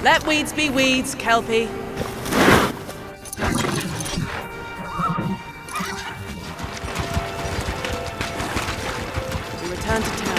Let weeds be weeds, Kelpie. We return to town.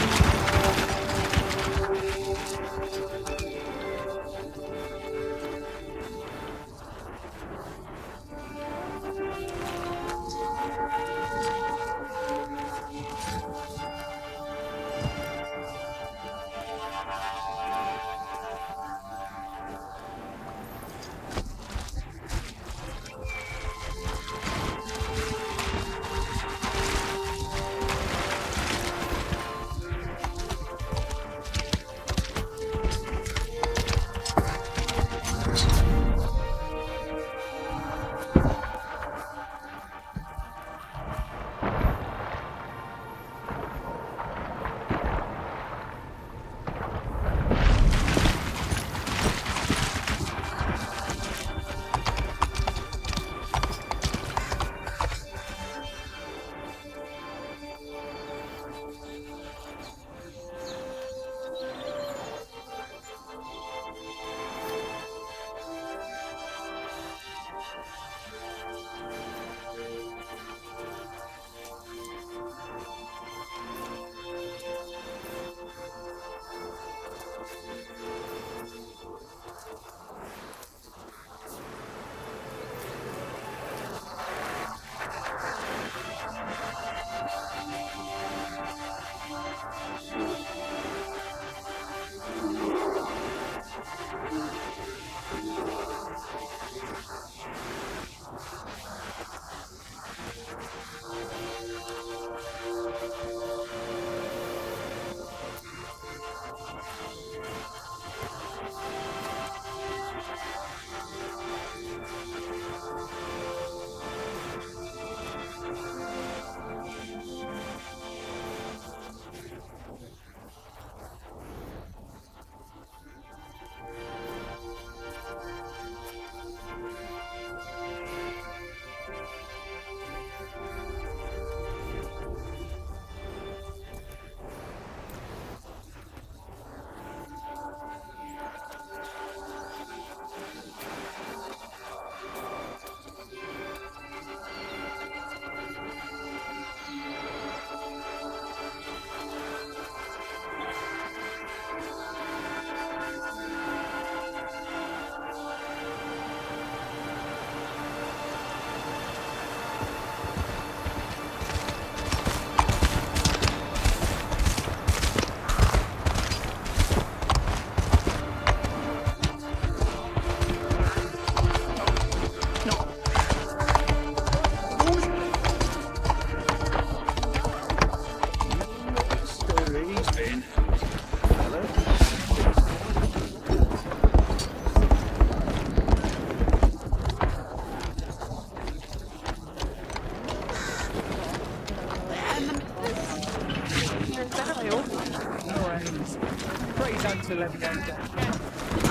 Praise unto Lebanon.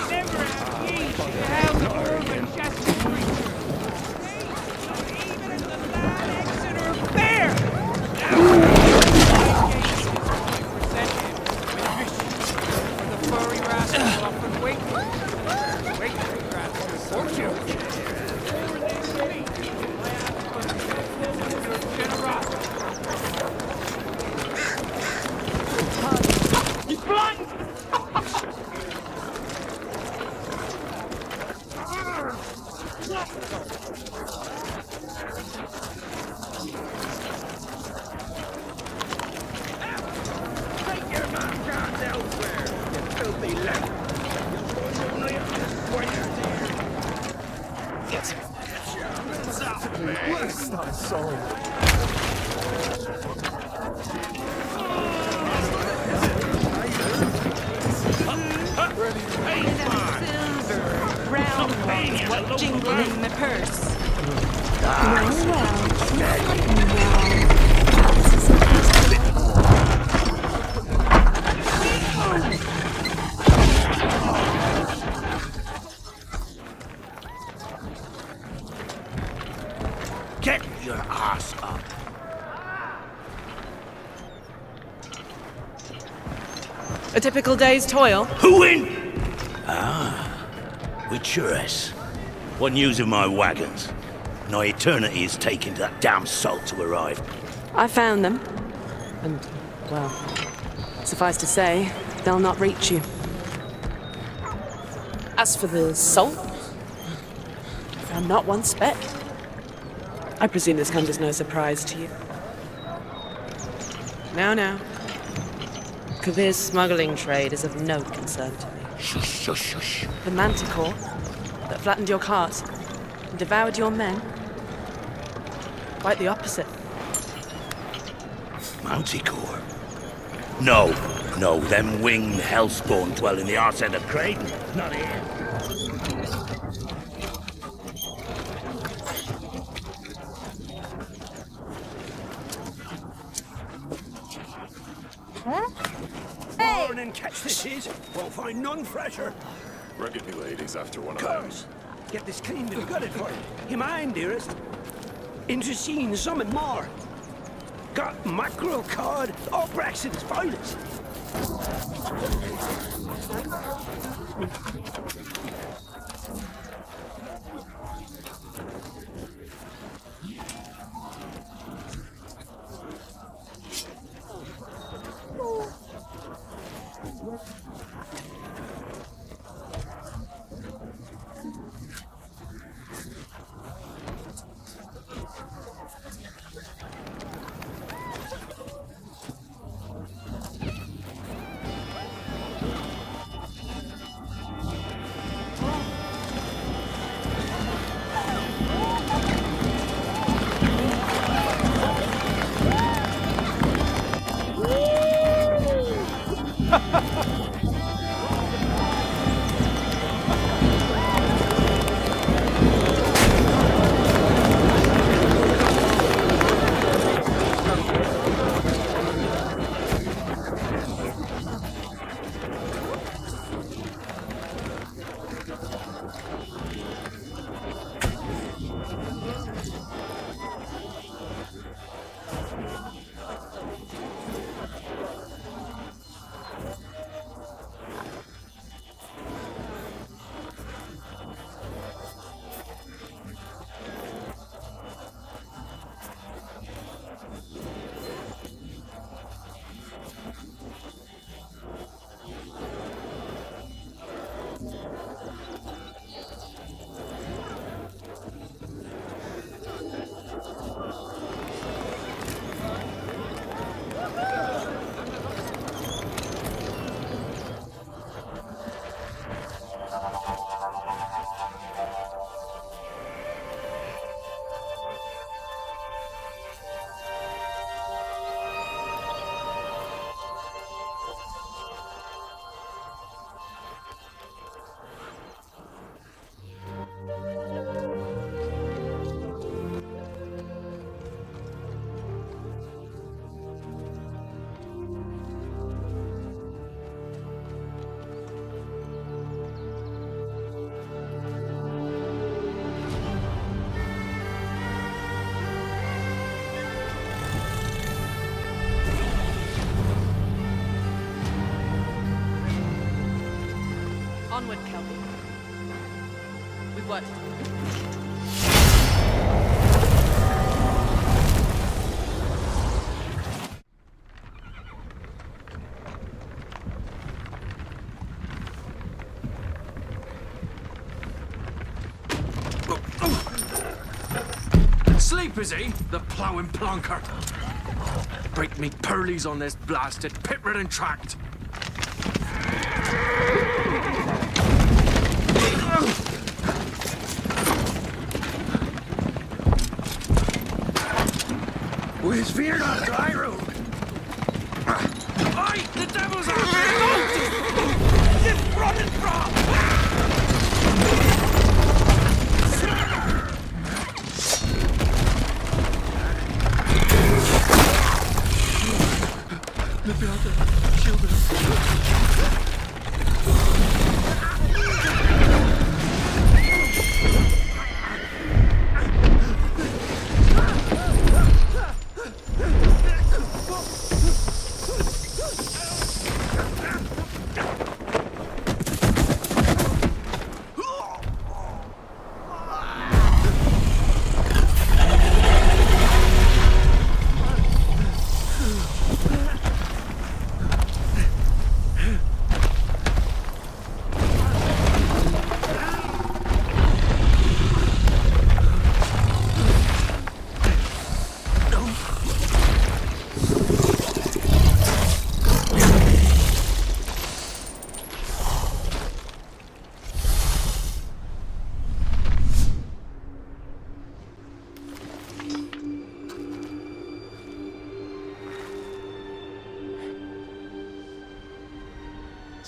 Never have ye beheld a more majestic creature. Even as the lad Exeter fair. Now present him with fish. For the furry rascals often wait. Wait, rascals. Won't you? My ask for your generosity. He's blind! Take your mouth guards elsewhere, you filthy lamb. You're only on this point here. Yes. Bless thy soul. Silver, round ones, what jingle in the purse. Get your ass up. A typical day's toil. Who in? Ah, With Ciri. Wasn't using my wagons. No eternity is taking that damn salt to arrive. I found them. And, well, suffice to say, they'll not reach you. As for the salt, I found not one speck. I presume this comes as no surprise to you. Now. Kavir's smuggling trade is of no concern to me. Shush, shush, shush. The manticore that flattened your cart and devoured your men? Quite the opposite. Manticore? No, them winged hellspawn dwell in the arse end of Creighton. Not here. Morning, catch this is. Won't find none fresher. Rugged me ladies after one of Cuz, get this cleaned and gutted for you. You mind, dearest? Into seeing something more. Got mackerel, cod, all Braxton's finest. Onward, Kelby. We've worked. Sleep, is he? The ploughing plonker. Break me pearlies on this blasted pit-ridden tract. Where's fear on dry road? Aye, the devil's after me! Just running from!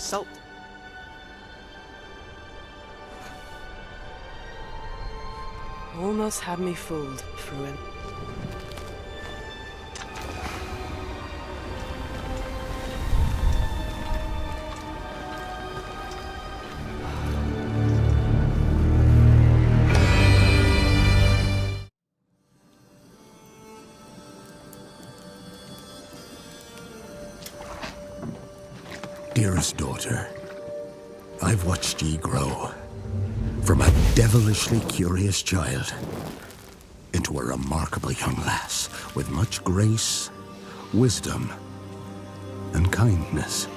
salt. Almost had me fooled, Fruin. Dearest daughter, I've watched ye grow from a devilishly curious child into a remarkable young lass with much grace, wisdom, and kindness.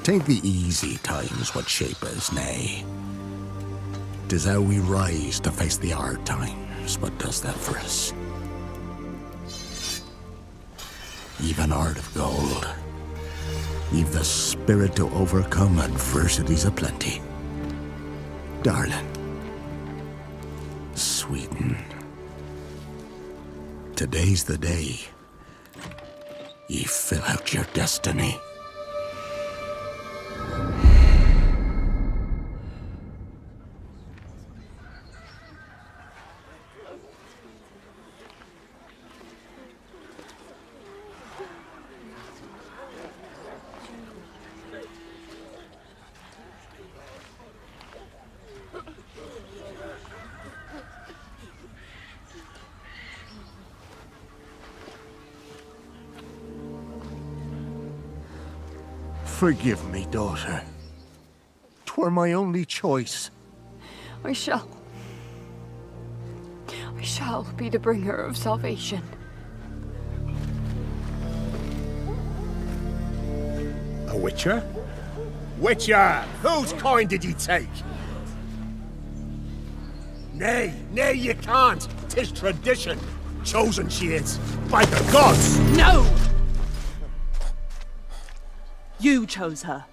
Tain't the easy times what shape us, nay. 'Tis how we rise to face the hard times what does that for us. Ye've an heart of gold. Ye've the spirit to overcome adversities aplenty. Darling, sweeten. Today's the day ye fill out your destiny. Forgive me, daughter. 'Twere my only choice. I shall be the bringer of salvation. A witcher? Witcher! Whose kind did ye take? Nay, you can't. 'Tis tradition. Chosen she is, by the gods! No! You chose her.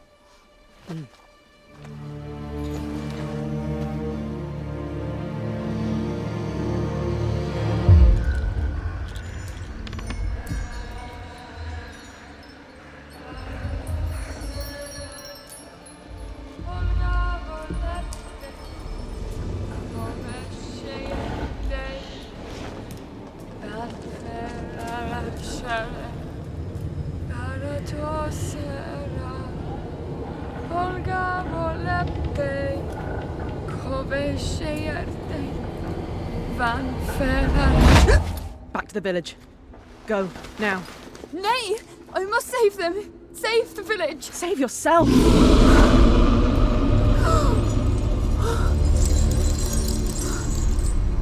Back to the village. Go, now. Nay! I must save them! Save the village! Save yourself!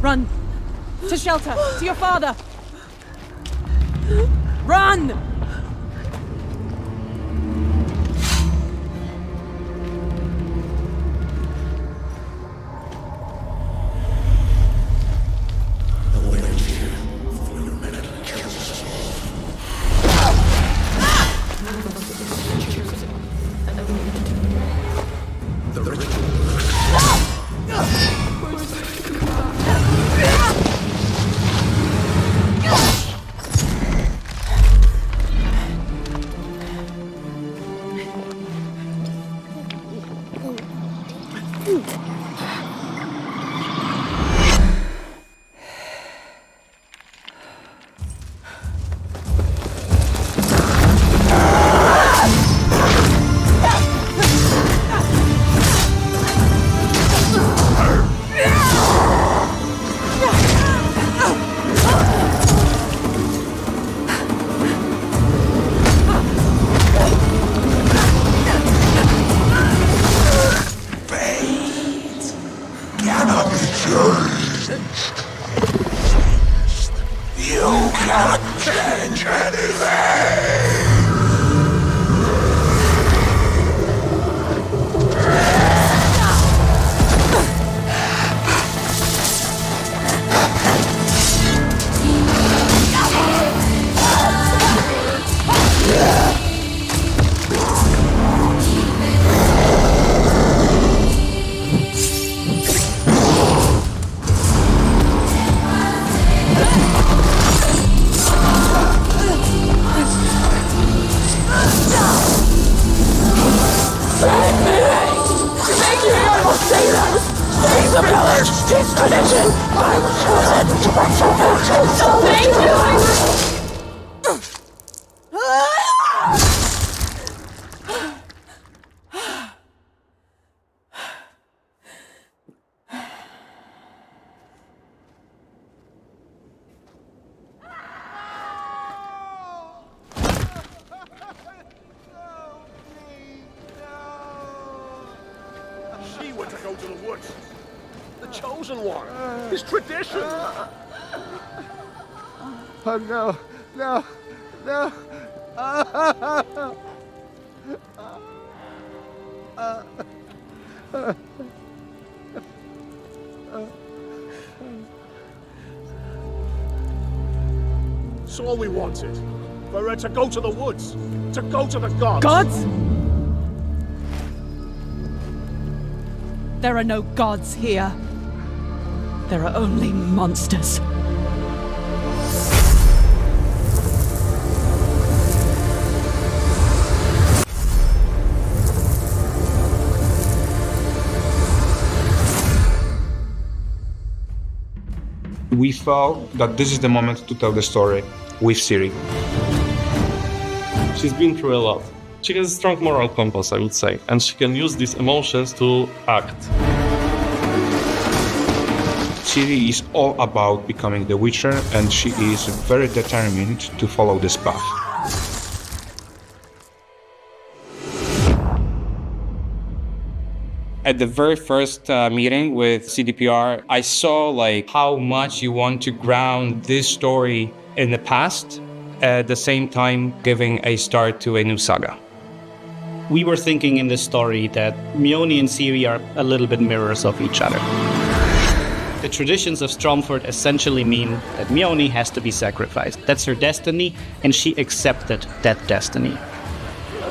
Run! To shelter! To your father! Run! She were to go to the woods. The chosen one. His tradition. Oh no, no, no. It's all we wanted. For her to go to the woods. To go to the gods. Gods? There are no gods here. There are only monsters. We thought that this is the moment to tell the story with Ciri. She's been through a lot. She has a strong moral compass, I would say, and she can use these emotions to act. Ciri is all about becoming the Witcher, and she is very determined to follow this path. At the very first meeting with CDPR, I saw how much you want to ground this story in the past, at the same time giving a start to a new saga. We were thinking in this story that Mione and Ciri are a little bit mirrors of each other. The traditions of Stromford essentially mean that Mione has to be sacrificed. That's her destiny, and she accepted that destiny.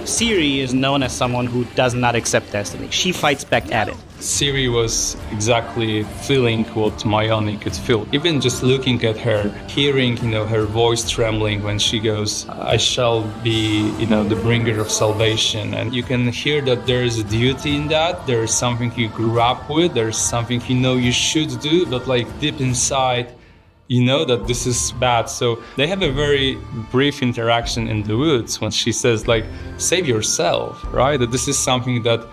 Ciri is known as someone who does not accept destiny. She fights back at it. Ciri was exactly feeling what Mione could feel. Even just looking at her, hearing, her voice trembling when she goes, I shall be, the bringer of salvation. And you can hear that there is a duty in that. There is something you grew up with. There's something you should do, but deep inside, you know that this is bad. So they have a very brief interaction in the woods when she says, save yourself, right? That this is something that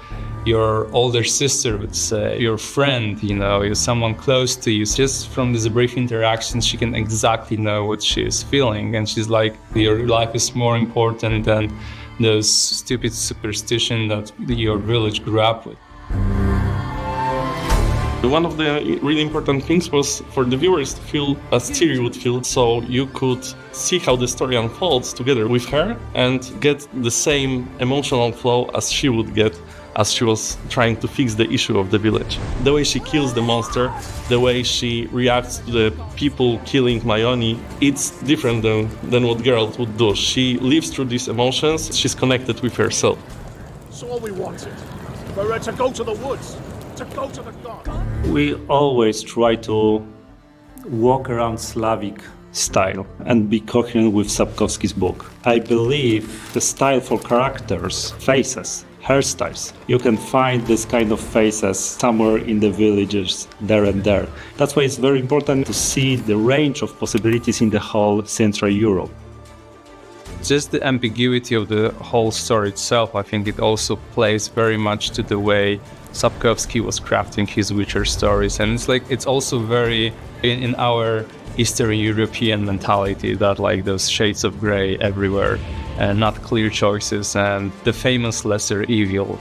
your older sister would say, your friend, someone close to you. Just from this brief interaction, she can exactly know what she is feeling. And she's like, your life is more important than those stupid superstition that your village grew up with. One of the really important things was for the viewers to feel as Ciri would feel, so you could see how the story unfolds together with her and get the same emotional flow as she would get as she was trying to fix the issue of the village. The way she kills the monster, the way she reacts to the people killing Mione, it's different than what Geralt would do. She lives through these emotions, she's connected with herself. It's all we wanted. For her to go to the woods. To go to the gods. We always try to walk around Slavic style and be coherent with Sapkowski's book. I believe the style for characters, faces, hairstyles, you can find this kind of faces somewhere in the villages there and there. That's why it's very important to see the range of possibilities in the whole Central Europe. Just the ambiguity of the whole story itself, I think it also plays very much to the way Sapkowski was crafting his Witcher stories. And it's also very in our Eastern European mentality that those shades of gray everywhere and not clear choices and the famous lesser evil.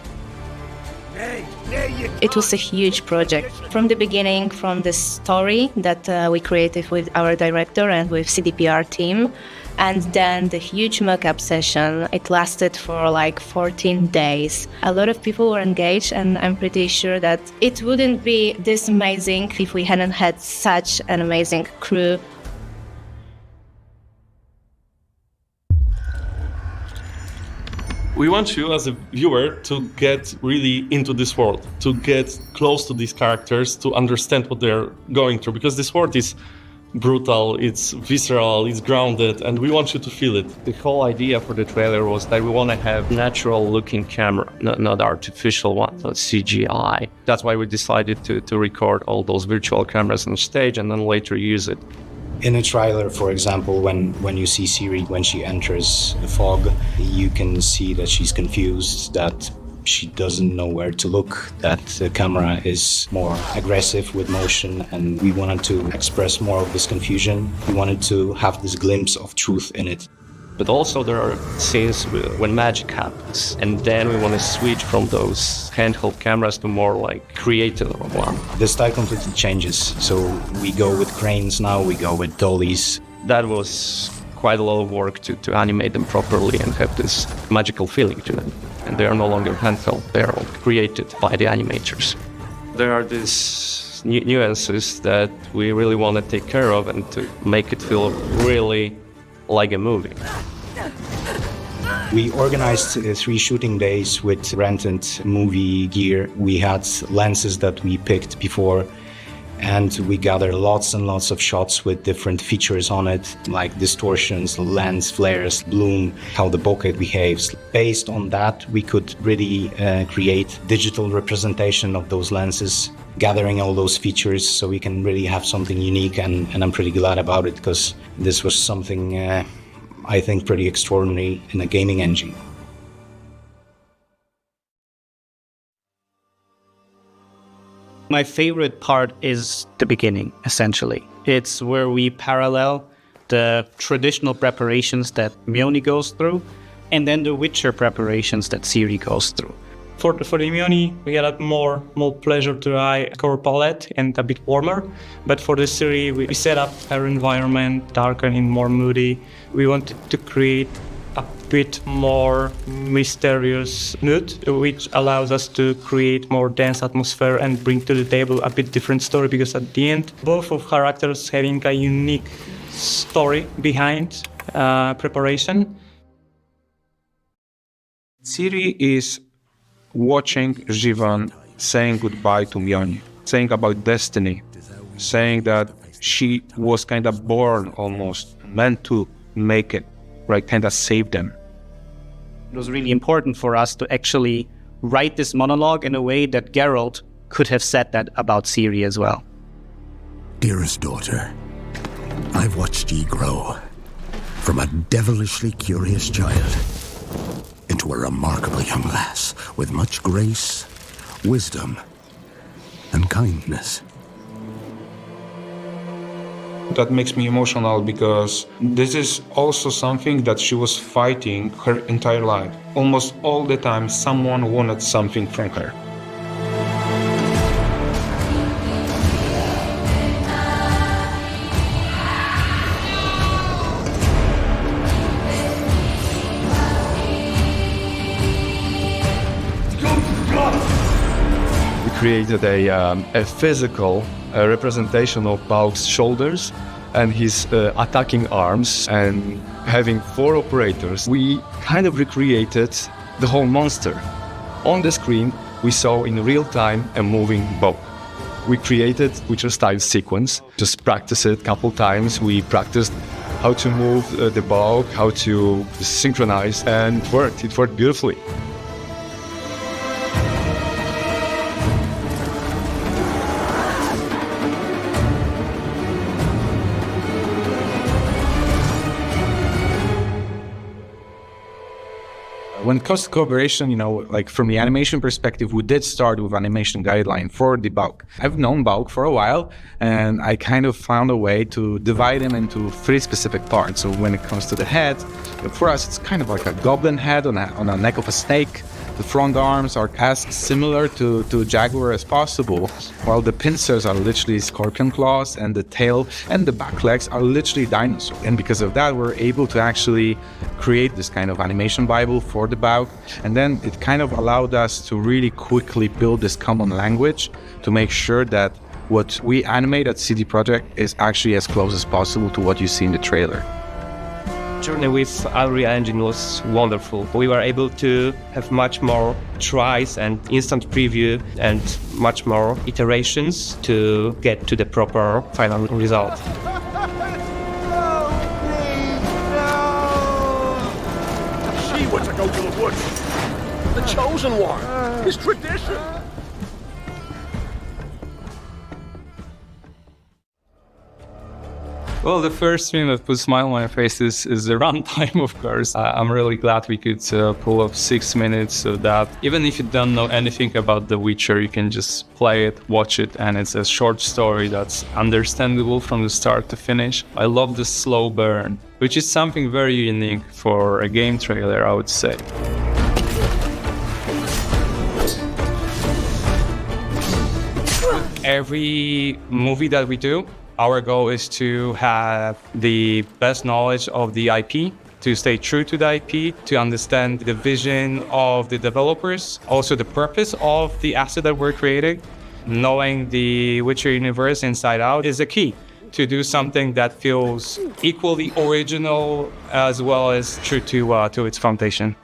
It was a huge project. From the beginning, from the story that we created with our director and with CDPR team, and then the huge mock-up session, it lasted for 14 days. A lot of people were engaged, and I'm pretty sure that it wouldn't be this amazing if we hadn't had such an amazing crew. We want you as a viewer to get really into this world, to get close to these characters, to understand what they're going through, because this world is brutal, it's visceral, it's grounded, and we want you to feel it. The whole idea for the trailer was that we want to have natural looking camera, not artificial one, not CGI. That's why we decided to record all those virtual cameras on stage and then later use it. In a trailer, for example, when you see Ciri, when she enters the fog, you can see that she's confused, that she doesn't know where to look, that the camera is more aggressive with motion, and we wanted to express more of this confusion. We wanted to have this glimpse of truth in it. But also there are scenes when magic happens, and then we want to switch from those handheld cameras to more like creative one. The style completely changes, so we go with cranes now, we go with dollies. That was quite a lot of work to animate them properly and have this magical feeling to them. And they are no longer handheld, they are all created by the animators. There are these nuances that we really want to take care of and to make it feel really like a movie. We organized 3 shooting days with rented movie gear. We had lenses that we picked before, and we gathered lots and lots of shots with different features on it, like distortions, lens flares, bloom, how the bokeh behaves. Based on that, we could really create digital representation of those lenses, gathering all those features so we can really have something unique, and I'm pretty glad about it, because this was something I think pretty extraordinary in a gaming engine. My favorite part is the beginning, essentially. It's where we parallel the traditional preparations that Mjolnir goes through, and then the Witcher preparations that Ciri goes through. For the Mjolnir, we had a more pleasure to eye color palette and a bit warmer. But for the Ciri, we set up our environment darker and more moody. We wanted to create a bit more mysterious mood, which allows us to create more dense atmosphere and bring to the table a bit different story, because at the end, both of characters having a unique story behind preparation. Ciri is watching Jivan saying goodbye to Mjolnir, saying about destiny, saying that she was kind of born almost, meant to make it, right, kind of save them. It was really important for us to actually write this monologue in a way that Geralt could have said that about Ciri as well. Dearest daughter, I've watched ye grow from a devilishly curious child into a remarkably young lass with much grace, wisdom, and kindness. That makes me emotional, because this is also something that she was fighting her entire life. Almost all the time, someone wanted something from her. Created a physical representation of Bauk's shoulders and his attacking arms, and having 4 operators, we kind of recreated the whole monster. On the screen, we saw in real time a moving Bauk. We created Witcher-style sequence, just practiced it a couple times. We practiced how to move the Bauk, how to synchronize, and it worked beautifully. When it comes to cooperation, like from the animation perspective, we did start with animation guideline for the Bauk. I've known Bauk for a while, and I kind of found a way to divide him into 3 specific parts. So when it comes to the head, for us, it's kind of like a goblin head on a neck of a snake. The front arms are as similar to jaguar as possible, while the pincers are literally scorpion claws, and the tail and the back legs are literally dinosaur. And because of that, we're able to actually create this kind of animation Bible for the Bauk. And then it kind of allowed us to really quickly build this common language to make sure that what we animate at CD Projekt is actually as close as possible to what you see in the trailer. Journey with Unreal Engine was wonderful. We were able to have much more tries and instant preview and much more iterations to get to the proper final result. No, please, no! She were to go to the woods. The chosen one. His tradition. Well, the first thing that puts a smile on my face is the runtime, of course. I'm really glad we could pull off 6 minutes of that. Even if you don't know anything about The Witcher, you can just play it, watch it, and it's a short story that's understandable from the start to finish. I love the slow burn, which is something very unique for a game trailer, I would say. Every movie that we do, our goal is to have the best knowledge of the IP, to stay true to the IP, to understand the vision of the developers, also the purpose of the asset that we're creating. Knowing the Witcher universe inside out is a key to do something that feels equally original as well as true to its foundation.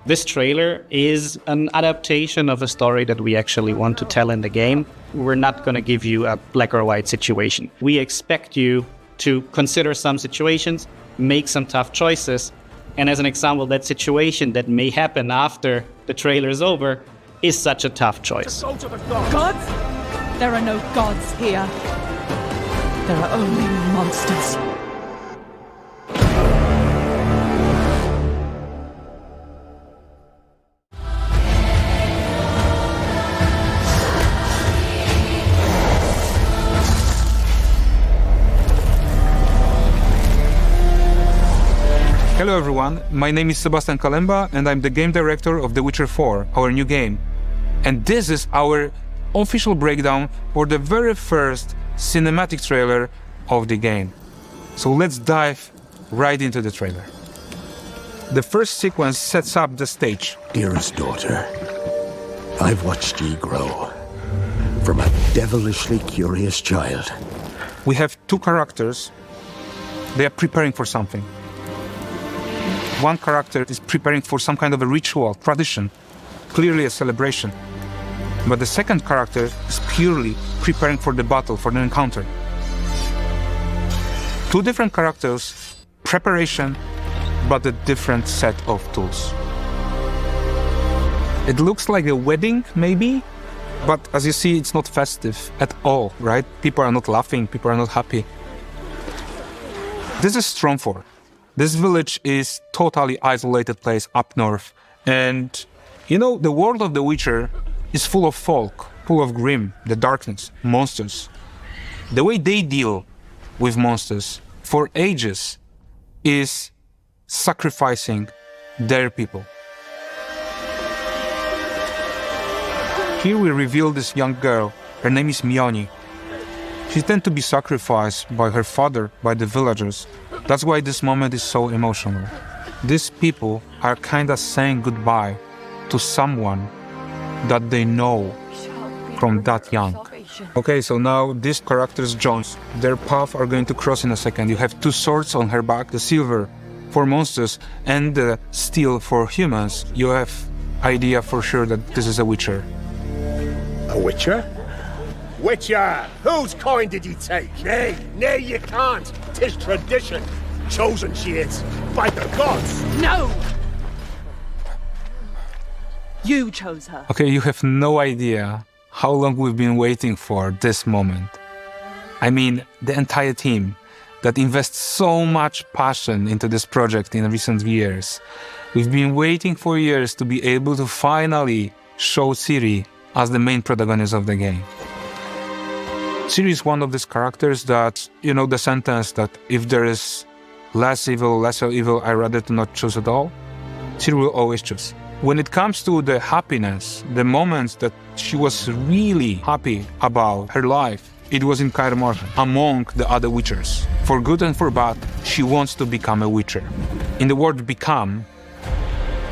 This trailer is an adaptation of a story that we actually want to tell in the game. We're not going to give you a black or white situation. We expect you to consider some situations, make some tough choices, and as an example, that situation that may happen after the trailer is over is such a tough choice. Gods? There are no gods here. There are only monsters. Hello everyone, my name is Sebastian Kalemba and I'm the game director of The Witcher 4, our new game. And this is our official breakdown for the very first cinematic trailer of the game. So let's dive right into the trailer. The first sequence sets up the stage. Dearest daughter, I've watched ye grow from a devilishly curious child. We have two characters. They are preparing for something. One character is preparing for some kind of a ritual, tradition, clearly a celebration. But the second character is purely preparing for the battle, for the encounter. Two different characters, preparation, but a different set of tools. It looks like a wedding, maybe, but as you see, it's not festive at all, right? People are not laughing, people are not happy. This is Stromford. This village is totally isolated place up north. And, you know, the world of The Witcher is full of folk, full of grim, the darkness, monsters. The way they deal with monsters for ages is sacrificing their people. Here we reveal this young girl. Her name is Mioni. She tends to be sacrificed by her father, by the villagers. That's why this moment is so emotional. These people are kinda saying goodbye to someone that they know from that young. Okay, so now these characters join. Their paths are going to cross in a second. You have two swords on her back, the silver for monsters and the steel for humans. You have idea for sure that this is a Witcher. A Witcher? Witcher! Whose coin did ye take? Nay, you can't. 'Tis tradition. Chosen she is, by the gods. No! You chose her. Okay, you have no idea how long we've been waiting for this moment. I mean, the entire team that invests so much passion into this project in recent years. We've been waiting for years to be able to finally show Ciri as the main protagonist of the game. Ciri is one of these characters that, you know, the sentence that if there is less evil, lesser evil, I'd rather to not choose at all. Ciri will always choose. When it comes to the happiness, the moments that she was really happy about her life, it was in Kaer Morhen, among the other Witchers. For good and for bad, she wants to become a Witcher. In the word become,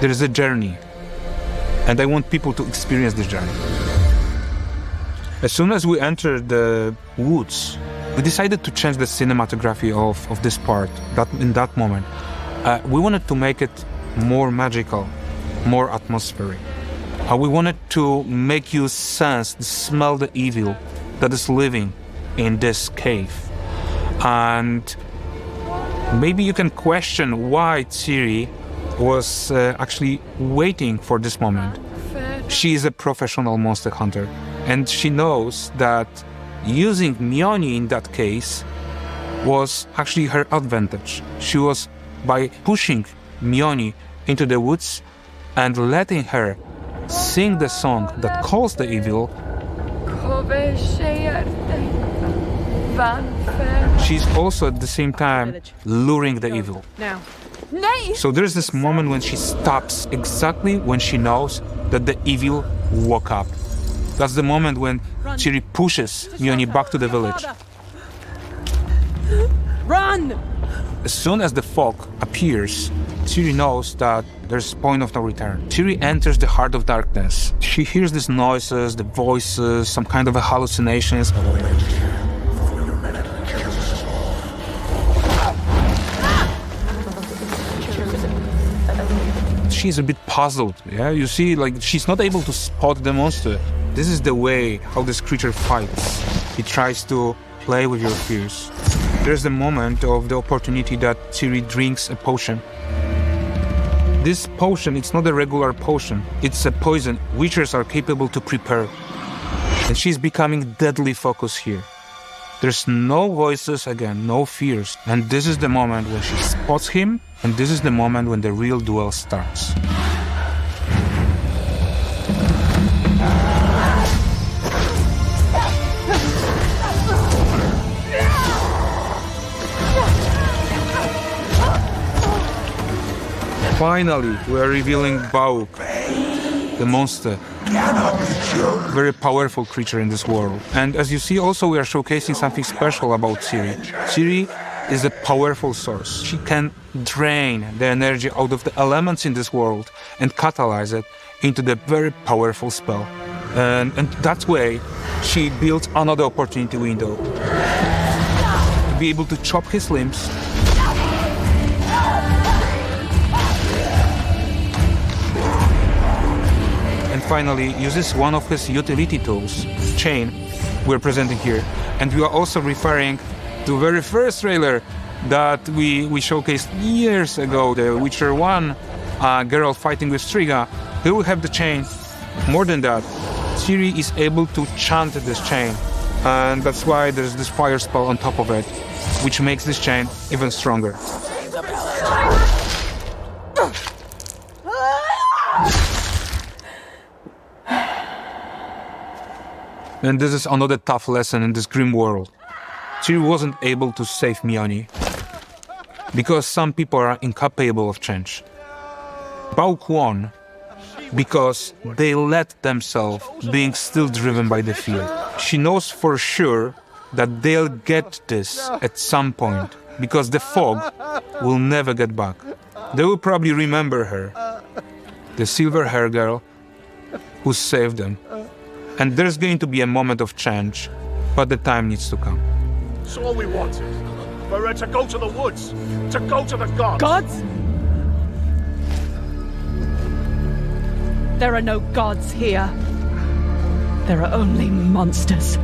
there is a journey. And I want people to experience this journey. As soon as we entered the woods, we decided to change the cinematography of this part, in that moment. We wanted to make it more magical, more atmospheric. We wanted to make you sense, smell the evil that is living in this cave. And maybe you can question why Ciri was actually waiting for this moment. She is a professional monster hunter, and she knows that using Mioni in that case was actually her advantage. She was, by pushing Mioni into the woods and letting her sing the song that calls the evil, she's also at the same time luring the evil. Now. So there's this moment when she stops exactly when she knows that the evil woke up. That's the moment when Ciri pushes Mioni back to the village. Run! As soon as the fog appears, Ciri knows that there's point of no return. Ciri enters the heart of darkness. She hears these noises, the voices, some kind of hallucinations. She's a bit puzzled, yeah? You see, like, she's not able to spot the monster. This is the way how this creature fights. He tries to play with your fears. There's the moment of the opportunity that Ciri drinks a potion. This potion, it's not a regular potion. It's a poison witchers are capable to prepare. And she's becoming deadly focused here. There's no voices again, no fears. And this is the moment when she spots him, and this is the moment when the real duel starts. Finally, we are revealing Bauk, the monster. Very powerful creature in this world. And as you see, also we are showcasing something special about Ciri. Ciri is a powerful source. She can drain the energy out of the elements in this world and catalyze it into the very powerful spell. And that way, she built another opportunity window. To be able to chop his limbs, and finally uses one of his utility tools, Chain, we're presenting here. And we are also referring to the very first trailer that we showcased years ago, the Witcher 1, Geralt fighting with Striga. Here we have the chain. More than that, Ciri is able to chant this chain, and that's why there's this fire spell on top of it, which makes this chain even stronger. And this is another tough lesson in this grim world. Ciri wasn't able to save Mioni because some people are incapable of change. Bauk won because they let themselves being still driven by the fear. She knows for sure that they'll get this at some point because the fog will never get back. They will probably remember her, the silver-haired girl who saved them. And there's going to be a moment of change, but the time needs to come. That's all we wanted. For her to go to the woods, to go to the gods. Gods? There are no gods here. There are only monsters.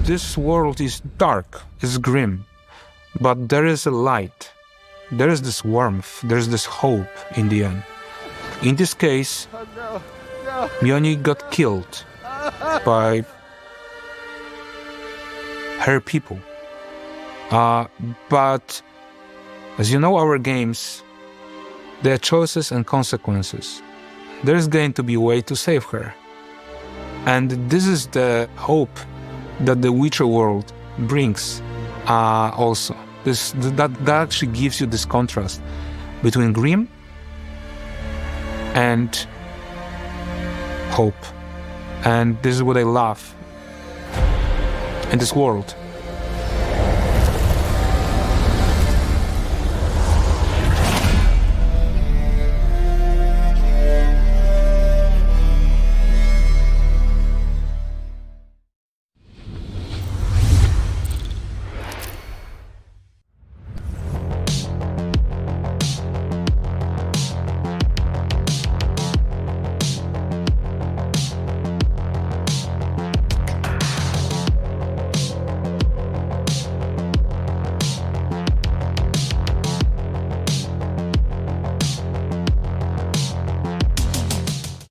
This world is dark, is grim, but there is a light. There is this warmth, there is this hope in the end. In this case, Mioni got killed by her people. But as you know, our games, there are choices and consequences. There's going to be a way to save her. And this is the hope that the Witcher world brings also. That actually gives you this contrast between grim and hope. And this is what I love in this world.